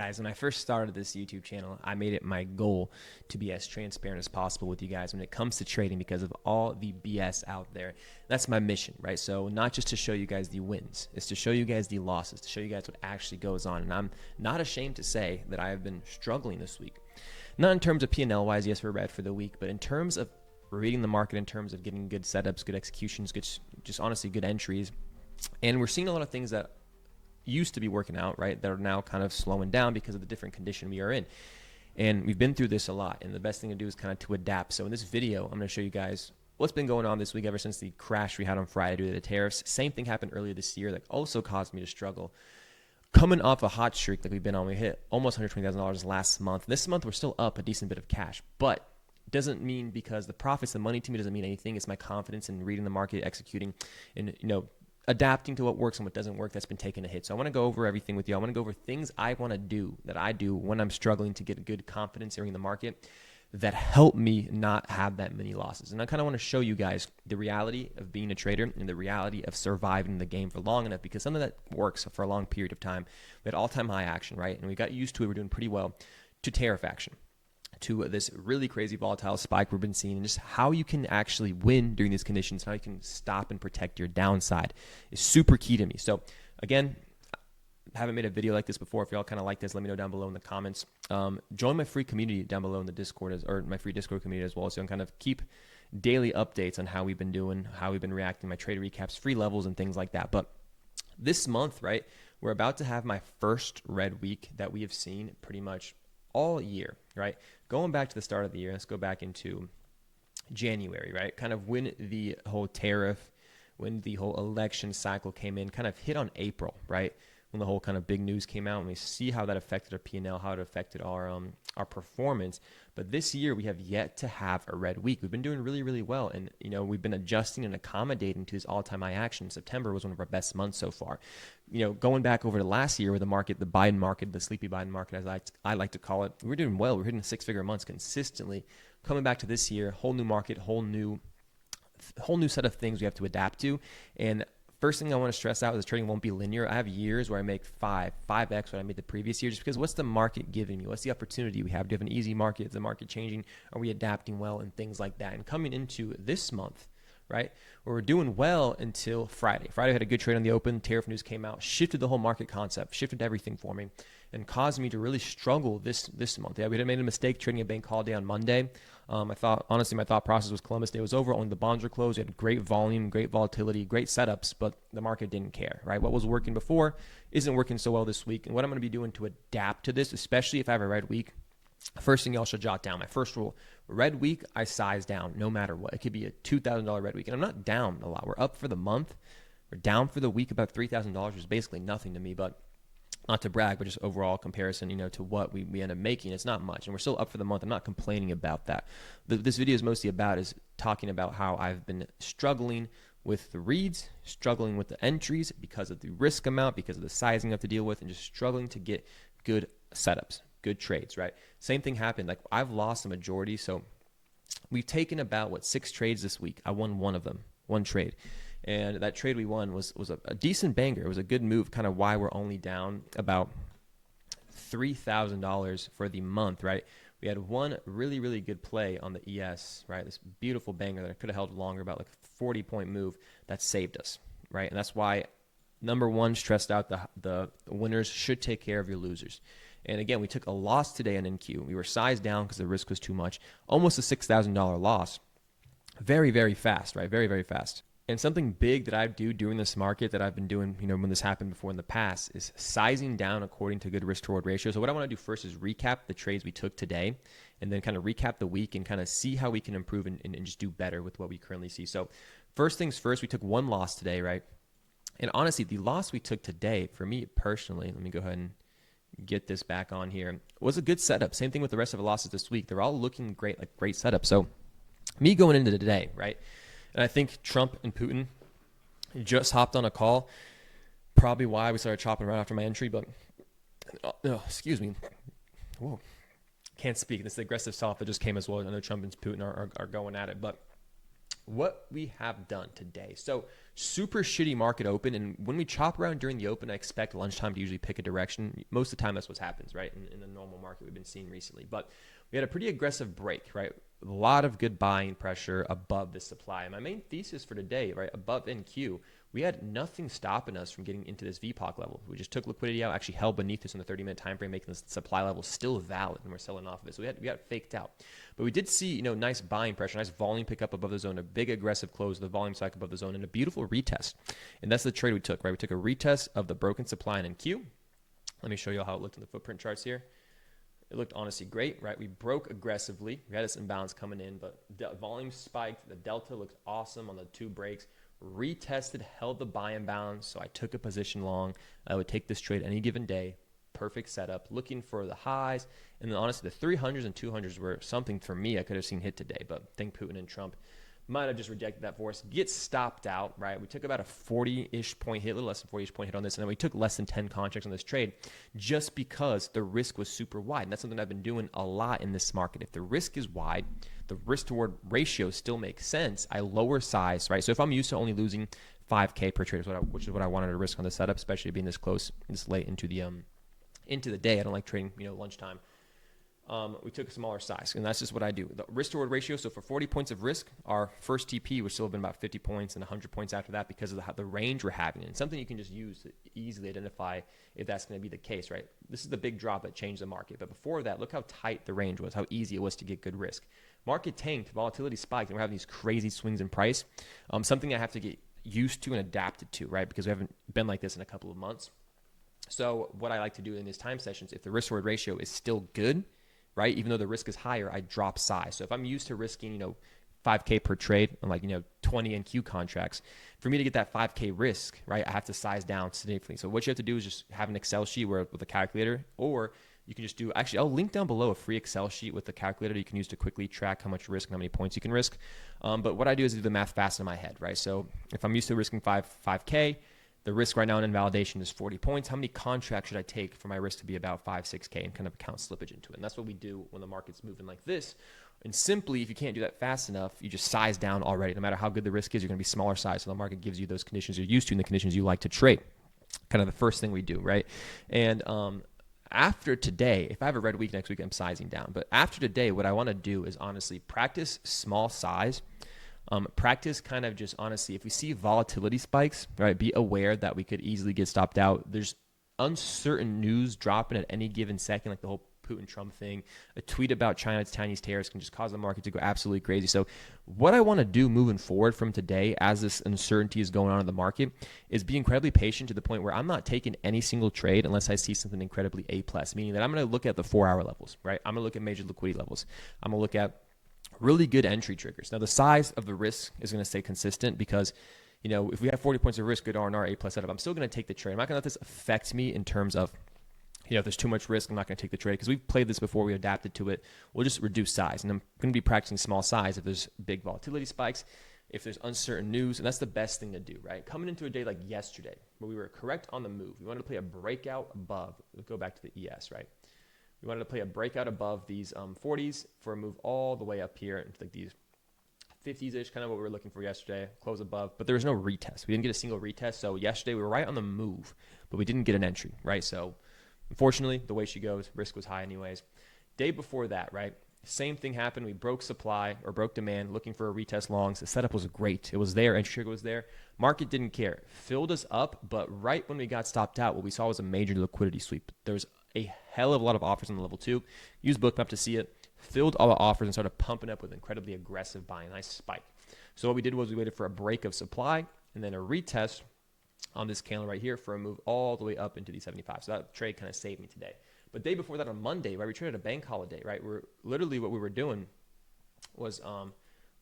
Guys, when I first started this YouTube channel, I made it my goal to be as transparent as possible with you guys when it comes to trading because of all the BS out there. That's my mission, right? So not just to show you guys the wins, it's to show you guys the losses, to show you guys what actually goes on. And I'm not ashamed to say that I have been struggling this week. Not in terms of P&L wise, yes, we're bad for the week, but in terms of reading the market, in terms of getting good setups, good executions, good, just honestly good entries. And we're seeing a lot of things that used to be working out, right, that are now kind of slowing down because of the different condition we are in. And we've been through this a lot, and the best thing to do is kind of to adapt. So in this video, I'm going to show you guys what's been going on this week ever since the crash we had on Friday due to the tariffs. Same thing happened earlier this year that also caused me to struggle. Coming off a hot streak that we've been on, we hit almost $120,000 last month. This month, we're still up a decent bit of cash, but doesn't mean because the profits, the money to me doesn't mean anything. It's my confidence in reading the market, executing, and adapting to what works and what doesn't work that's been taking a hit. So I want to go over everything with you. I want to go over things I want to do that I do when I'm struggling to get a good confidence in the market that help me not have that many losses. And I kind of want to show you guys the reality of being a trader and the reality of surviving the game for long enough, because some of that works for a long period of time. We had all-time high action, right? And we got used to it. We're doing pretty well to tariff action, to this really crazy volatile spike we've been seeing, and just how you can actually win during these conditions, how you can stop and protect your downside is super key to me. So again, I haven't made a video like this before. If y'all kind of like this, let me know down below in the comments. Join my free community down below in the Discord, or my free Discord community as well. So you can kind of keep daily updates on how we've been doing, how we've been reacting, my trade recaps, free levels, and things like that. But this month, right, we're about to have my first red week that we have seen pretty much all year, right? Going back to the start of the year, let's go back into January, right? Kind of when the whole tariff, when the whole election cycle came in, kind of hit on April, right? When the whole kind of big news came out, and we see how that affected our P&L, how it affected our performance. But this year, we have yet to have a red week. We've been doing really, really well, and we've been adjusting and accommodating to this all-time high action. September was one of our best months so far. Going back over to last year, where the market, the Biden market, the sleepy Biden market, as I like to call it, we're doing well. We're hitting six-figure months consistently. Coming back to this year, whole new market, whole new set of things we have to adapt to. And first thing I want to stress out is trading won't be linear. I have years where I make 5x what I made the previous year, just because what's the market giving me? What's the opportunity we have? Do you have an easy market? Is the market changing? Are we adapting well? And things like that. And coming into this month, right, where we're doing well until Friday. Friday had a good trade on the open. Tariff news came out, shifted the whole market concept, shifted everything for me, and caused me to really struggle this month. Yeah, we had made a mistake trading a bank holiday on Monday. I thought, honestly, my thought process was Columbus Day was over. Only the bonds were closed. We had great volume, great volatility, great setups, but the market didn't care, right? What was working before isn't working so well this week. And what I'm going to be doing to adapt to this, especially if I have a red week, first thing y'all should jot down, my first rule: red week, I size down no matter what. It could be a $2,000 red week, and I'm not down a lot. We're up for the month. We're down for the week about $3,000, which is basically nothing to me, but not to brag, but just overall comparison, to what we end up making, it's not much, and we're still up for the month. I'm not complaining about that. This video is mostly is talking about how I've been struggling with the reads, struggling with the entries because of the risk amount, because of the sizing I have to deal with, and just struggling to get good setups, good trades, right? Same thing happened. Like, I've lost the majority. So we've taken about 6 trades this week. I won one of them, one trade. And that trade we won was a decent banger. It was a good move, kind of why we're only down about $3,000 for the month, right? We had one really, really good play on the ES, right? This beautiful banger that I could have held longer, about a 40-point move that saved us, right? And that's why, number one, stressed out the winners should take care of your losers. And again, we took a loss today on NQ. We were sized down because the risk was too much. Almost a $6,000 loss. Very, very fast, right? Very, very fast. And something big that I do during this market that I've been doing, when this happened before in the past, is sizing down according to good risk to reward ratio. So what I want to do first is recap the trades we took today, and then kind of recap the week and kind of see how we can improve and just do better with what we currently see. So first things first, we took one loss today, right? And honestly, the loss we took today, for me personally, let me go ahead and get this back on here, was a good setup. Same thing with the rest of the losses this week. They're all looking great, like great setup. So me going into today, right? And I think Trump and Putin just hopped on a call, probably why we started chopping right after my entry. But, excuse me. Whoa. Can't speak. This is the aggressive self that just came as well. I know Trump and Putin are going at it. But what we have done today. So super shitty market open. And when we chop around during the open, I expect lunchtime to usually pick a direction. Most of the time, that's what happens, right? In the normal market we've been seeing recently. But we had a pretty aggressive break, right? A lot of good buying pressure above the supply. And my main thesis for today, right, above NQ, we had nothing stopping us from getting into this VPOC level. We just took liquidity out, actually held beneath this on the 30-minute time frame, making the supply level still valid, and we're selling off of it. So we got faked out. But we did see, nice buying pressure, nice volume pick up above the zone, a big aggressive close of the volume cycle above the zone, and a beautiful retest. And that's the trade we took, right? We took a retest of the broken supply in NQ. Let me show you how it looked in the footprint charts here. It looked honestly great, right? We broke aggressively. We had this imbalance coming in, but the volume spiked. The delta looked awesome on the 2 breaks. Retested, held the buy imbalance, so I took a position long. I would take this trade any given day. Perfect setup, looking for the highs. And then honestly, the 300s and 200s were something for me I could have seen hit today, but I think Putin and Trump might have just rejected that for us. Get stopped out, right? We took about a 40-ish point hit, a little less than 40-ish point hit on this, and then we took less than 10 contracts on this trade just because the risk was super wide. And that's something I've been doing a lot in this market. If the risk is wide, the risk to reward ratio still makes sense. I lower size, right? So if I'm used to only losing 5K per trade, which is what I wanted to risk on the setup, especially being this close, this late into the day. I don't like trading, lunchtime. We took a smaller size, and that's just what I do. The risk to reward ratio, so for 40 points of risk, our first TP would still have been about 50 points and 100 points after that because of the range we're having. And something you can just use to easily identify if that's going to be the case, right? This is the big drop that changed the market. But before that, look how tight the range was, how easy it was to get good risk. Market tanked, volatility spiked, and we're having these crazy swings in price. Something I have to get used to and adapted to, right? Because we haven't been like this in a couple of months. So what I like to do in these time sessions, if the risk reward ratio is still good, right, even though the risk is higher, I drop size. So if I'm used to risking, 5K per trade on 20 NQ contracts, for me to get that 5K risk, right, I have to size down significantly. So what you have to do is just have an Excel sheet with a calculator, or you can just do, actually, I'll link down below a free Excel sheet with the calculator you can use to quickly track how much risk and how many points you can risk. But what I do is do the math fast in my head, right? So if I'm used to risking 5K, the risk right now in invalidation is 40 points. How many contracts should I take for my risk to be about 5, 6K and kind of count slippage into it? And that's what we do when the market's moving like this. And simply, if you can't do that fast enough, you just size down already. No matter how good the risk is, you're going to be smaller size. So the market gives you those conditions you're used to and the conditions you like to trade. Kind of the first thing we do, right? And after today, if I have a red week next week, I'm sizing down. But after today, what I want to do is honestly practice small size. Practice kind of just honestly, if we see volatility spikes, right, be aware that we could easily get stopped out. There's uncertain news dropping at any given second, like the whole Putin-Trump thing. A tweet about China's Chinese tariffs can just cause the market to go absolutely crazy. So what I want to do moving forward from today, as this uncertainty is going on in the market, is be incredibly patient to the point where I'm not taking any single trade unless I see something incredibly A+, meaning that I'm going to look at the 4-hour levels, right? I'm going to look at major liquidity levels. I'm going to look at really good entry triggers. Now, the size of the risk is going to stay consistent because, if we have 40 points of risk, good R&R, A+ setup, I'm still going to take the trade. I'm not going to let this affect me in terms of, if there's too much risk, I'm not going to take the trade because we've played this before, we adapted to it. We'll just reduce size. And I'm going to be practicing small size if there's big volatility spikes, if there's uncertain news, and that's the best thing to do, right? Coming into a day like yesterday where we were correct on the move, we wanted to play a breakout above. We'll go back to the ES, right? We wanted to play a breakout above these 40s for a move all the way up here into these 50s-ish, kind of what we were looking for yesterday, close above. But there was no retest. We didn't get a single retest. So yesterday we were right on the move, but we didn't get an entry, right? So unfortunately, the way she goes, risk was high anyways. Day before that, right? Same thing happened. We broke supply or broke demand, looking for a retest longs. The setup was great. It was there. Entry trigger was there. Market didn't care. Filled us up, but right when we got stopped out, what we saw was a major liquidity sweep. There was a hell of a lot of offers on the level 2. Use Bookmap to see it. Filled all the offers and started pumping up with incredibly aggressive buying. Nice spike. So what we did was we waited for a break of supply and then a retest on this candle right here for a move all the way up into the 75. So that trade kind of saved me today. But day before that on Monday, right, we traded a bank holiday, right? We're literally what we were doing was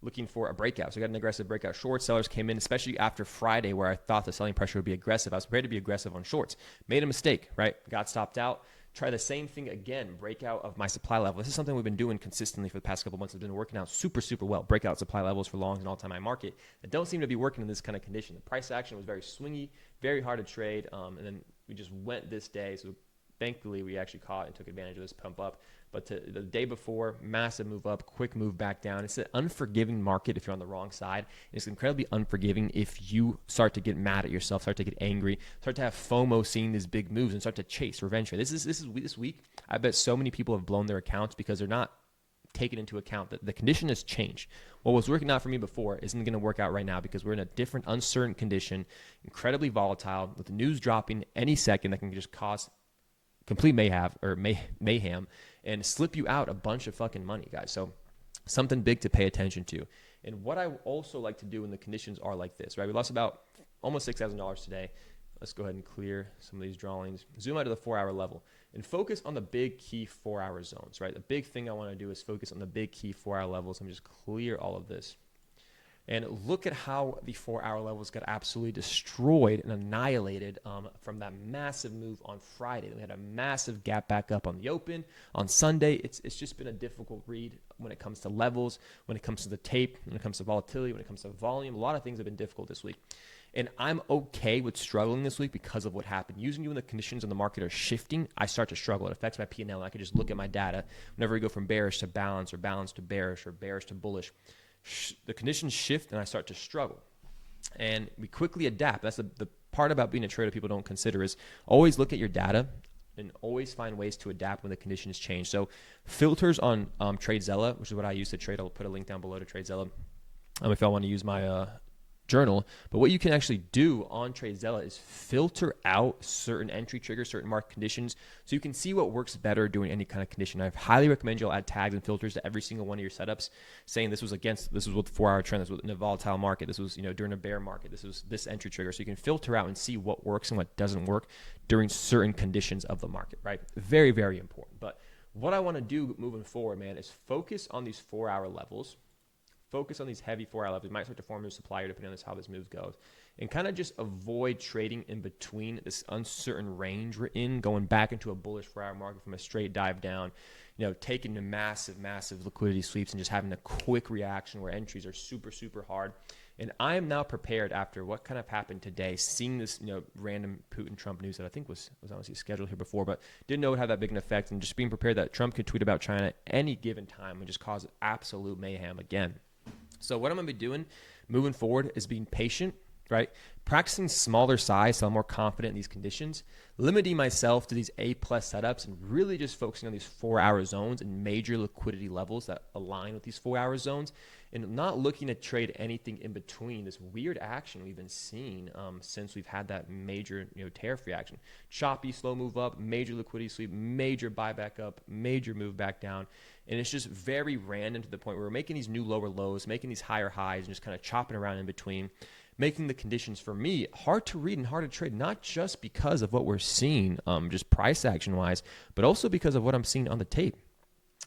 looking for a breakout. So we got an aggressive breakout. Short sellers came in, especially after Friday where I thought the selling pressure would be aggressive. I was prepared to be aggressive on shorts. Made a mistake, right? Got stopped out. Try the same thing again, breakout of my supply level. This is something we've been doing consistently for the past couple months. It's been working out super, super well. Breakout supply levels for longs and all-time high market that don't seem to be working in this kind of condition. The price action was very swingy, very hard to trade, and then we just went this day. So thankfully we actually caught and took advantage of this pump up. But the day before, massive move up, quick move back down. It's an unforgiving market if you're on the wrong side. It's incredibly unforgiving if you start to get mad at yourself, start to get angry, start to have FOMO seeing these big moves and start to chase revenge. This week, I bet so many people have blown their accounts because they're not taken into account that the condition has changed. What was working out for me before isn't going to work out right now because we're in a different, uncertain condition, incredibly volatile, with the news dropping any second that can just cause complete mayhem and slip you out a bunch of fucking money, guys. So something big to pay attention to. And what I also like to do when the conditions are like this, right? We lost about almost $6,000 today. Let's go ahead and clear some of these drawings. Zoom out to the 4-hour level and focus on the big key 4-hour zones, right? The big thing I want to do is focus on the big key 4-hour levels. Let me just clear all of this. And look at how the 4-hour levels got absolutely destroyed and annihilated from that massive move on Friday. We had a massive gap back up on the open. On Sunday, it's just been a difficult read when it comes to levels, when it comes to the tape, when it comes to volatility, when it comes to volume. A lot of things have been difficult this week. And I'm okay with struggling this week because of what happened. Usually when the conditions in the market are shifting, I start to struggle. It affects my P&L, and I can just look at my data. Whenever we go from bearish to balance, or balance to bearish, or bearish to bullish, the conditions shift and I start to struggle. And we quickly adapt. That's the part about being a trader people don't consider, is always look at your data and always find ways to adapt when the conditions change. So filters on TradeZella, which is what I use to trade. I'll put a link down below to TradeZella if I want to use my journal. But what you can actually do on TradeZella is filter out certain entry triggers, certain market conditions, so you can see what works better during any kind of condition. I highly recommend you'll add tags and filters to every single one of your setups, saying this was with the 4-hour trend, this was in a volatile market, this was during a bear market, this was this entry trigger. So you can filter out and see what works and what doesn't work during certain conditions of the market, right? Very, very important. But what I want to do moving forward, man, is focus on these 4-hour levels. Focus on these heavy 4-hour levels. You might start to form a supplier depending on how this move goes. And kind of just avoid trading in between this uncertain range we're in, going back into a bullish 4-hour market from a straight dive down, taking the massive, massive liquidity sweeps and just having a quick reaction where entries are super, super hard. And I am now prepared after what kind of happened today, seeing this random Putin-Trump news that I think was honestly scheduled here before, but didn't know it would have that big an effect, and just being prepared that Trump could tweet about China at any given time and just cause absolute mayhem again. So what I'm going to be doing moving forward is being patient, right? Practicing smaller size so I'm more confident in these conditions, limiting myself to these A-plus setups, and really just focusing on these 4-hour zones and major liquidity levels that align with these 4-hour zones, and not looking to trade anything in between this weird action we've been seeing since we've had that major tariff reaction. Choppy, slow move up, major liquidity sweep, major buyback up, major move back down. And it's just very random to the point where we're making these new lower lows, making these higher highs, and just kind of chopping around in between, making the conditions for me hard to read and hard to trade, not just because of what we're seeing, just price action wise, but also because of what I'm seeing on the tape,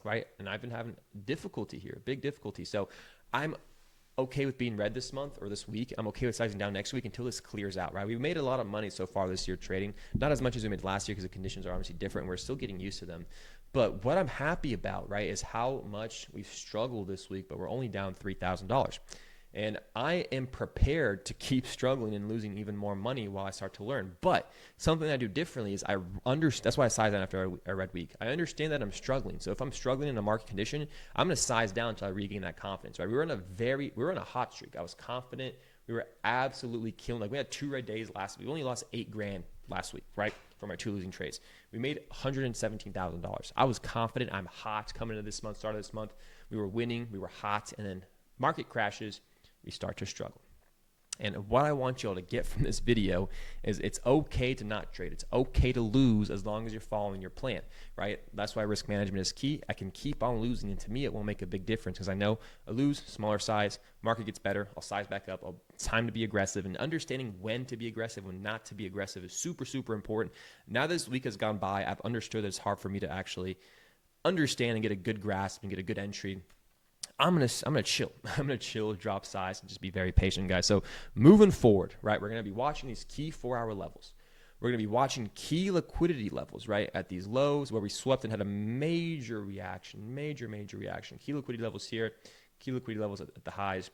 right? And I've been having difficulty here, big difficulty. So I'm okay with being red this month or this week. I'm okay with sizing down next week until this clears out, right? We've made a lot of money so far this year trading, not as much as we made last year because the conditions are obviously different and we're still getting used to them. But what I'm happy about, right, is how much we've struggled this week, but we're only down $3,000. And I am prepared to keep struggling and losing even more money while I start to learn. But something I do differently is I understand. That's why I size down after a red week. I understand that I'm struggling. So if I'm struggling in a market condition, I'm going to size down until I regain that confidence. Right? We were in a hot streak. I was confident. We were absolutely killing. Like we had 2 red days last week. We only lost $8,000 last week, right, for my 2 losing trades. We made $117,000. I was confident. I'm hot coming into this month. Start of this month, we were winning. We were hot, and then market crashes. We start to struggle. And what I want you all to get from this video is it's okay to not trade. It's okay to lose as long as you're following your plan, right? That's why risk management is key. I can keep on losing, and to me, it won't make a big difference because I know I lose, smaller size, market gets better, I'll size back up, it's time to be aggressive, and understanding when to be aggressive, when not to be aggressive is super, super important. Now this week has gone by, I've understood that it's hard for me to actually understand and get a good grasp and get a good entry. I'm gonna chill. I'm gonna chill, drop size, and just be very patient, guys. So moving forward, right, we're gonna be watching these key 4-hour levels. We're gonna be watching key liquidity levels, right, at these lows where we swept and had a major reaction, major reaction. Key liquidity levels here, key liquidity levels at the highs.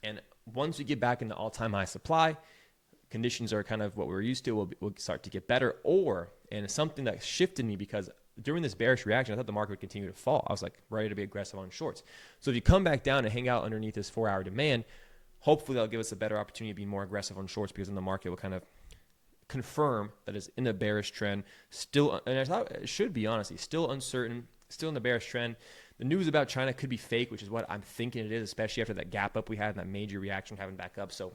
And once we get back into all-time high supply, conditions are kind of what we're used to. We'll start to get better. Or And it's something that shifted me because during this bearish reaction, I thought the market would continue to fall. I was like ready to be aggressive on shorts. So if you come back down and hang out underneath this 4-hour demand, hopefully that'll give us a better opportunity to be more aggressive on shorts, because then the market will kind of confirm that it's in a bearish trend. Still, and I thought it should be, honestly, still uncertain, still in the bearish trend. The news about China could be fake, which is what I'm thinking it is, especially after that gap up we had and that major reaction having back up. So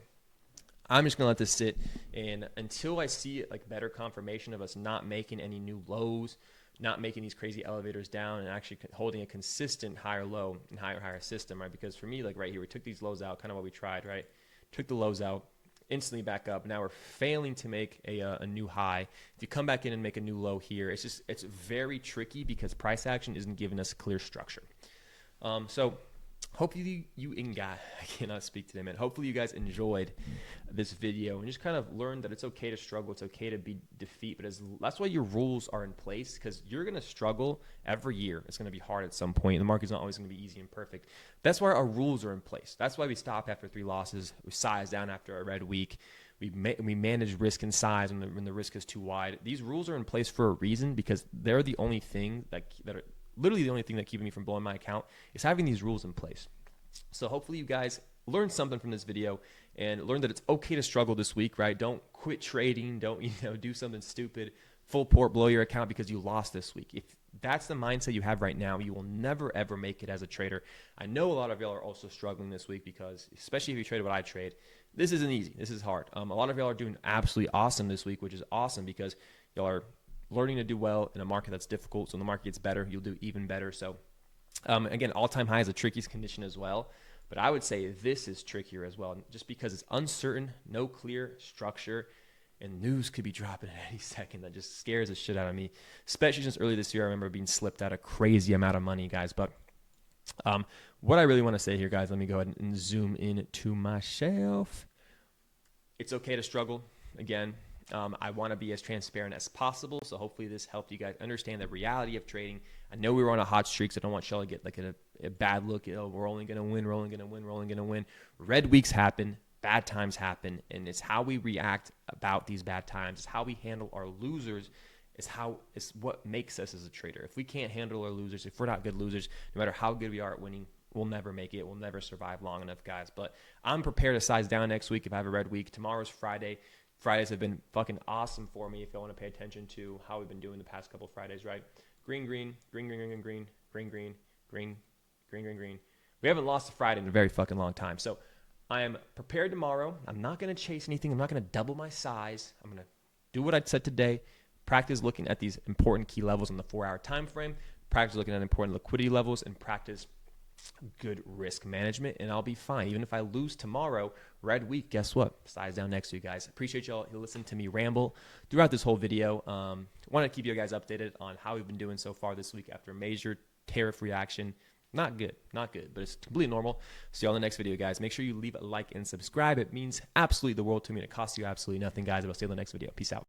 I'm just going to let this sit, and until I see like better confirmation of us not making any new lows, not making these crazy elevators down, and actually holding a consistent higher low and higher system, right? Because for me, like right here, we took these lows out, kind of what we tried, right? Took the lows out, instantly back up. Now we're failing to make a new high. If you come back in and make a new low here, it's very tricky because price action isn't giving us clear structure. So hopefully I cannot speak today, man. Hopefully you guys enjoyed this video and just kind of learned that it's okay to struggle. It's okay to be defeat, but that's why your rules are in place, because you're going to struggle every year. It's going to be hard at some point. The market's not always going to be easy and perfect. That's why our rules are in place. That's why we stop after 3 losses. We size down after a red week. We manage risk and size when the risk is too wide. These rules are in place for a reason, because they're the only thing that are literally the only thing that keeping me from blowing my account is having these rules in place. So hopefully you guys learned something from this video and learned that it's okay to struggle this week, right? Don't quit trading. Don't, do something stupid, full port, blow your account because you lost this week. If that's the mindset you have right now, you will never, ever make it as a trader. I know a lot of y'all are also struggling this week because, especially if you trade what I trade, this isn't easy. This is hard. A lot of y'all are doing absolutely awesome this week, which is awesome because y'all are learning to do well in a market that's difficult. So when the market gets better, you'll do even better. So again, all-time high is the trickiest condition as well. But I would say this is trickier as well, just because it's uncertain, no clear structure, and news could be dropping at any second. That just scares the shit out of me, especially since early this year I remember being slipped out a crazy amount of money, guys. But what I really want to say here, guys, let me go ahead and zoom in to myself. It's okay to struggle. Again, I want to be as transparent as possible, so hopefully this helped you guys understand the reality of trading. I know we were on a hot streak, so I don't want y'all to get like a bad look. We're only going to win, we're only going to win, we're only going to win. Red weeks happen, bad times happen, and it's how we react about these bad times. It's how we handle our losers. It's what makes us as a trader. If we can't handle our losers, if we're not good losers, no matter how good we are at winning, we'll never make it. We'll never survive long enough, guys. But I'm prepared to size down next week if I have a red week. Tomorrow's Friday. Fridays have been fucking awesome for me if you want to pay attention to how we've been doing the past couple Fridays, right? Green, green, green, green, green, green, green, green, green, green, green, green, green. We haven't lost a Friday in a very fucking long time. So I am prepared tomorrow. I'm not going to chase anything. I'm not going to double my size. I'm going to do what I said today. Practice looking at these important key levels in the 4-hour time frame. Practice looking at important liquidity levels, and practice good risk management, and I'll be fine. Even if I lose tomorrow, red week, guess what? Size down next to you guys. Appreciate y'all listening to me ramble throughout this whole video. Want to keep you guys updated on how we've been doing so far this week after a major tariff reaction. Not good, but it's completely normal. See y'all in the next video, guys. Make sure you leave a like and subscribe. It means absolutely the world to me, and it costs you absolutely nothing, guys. I'll see you in the next video. Peace out.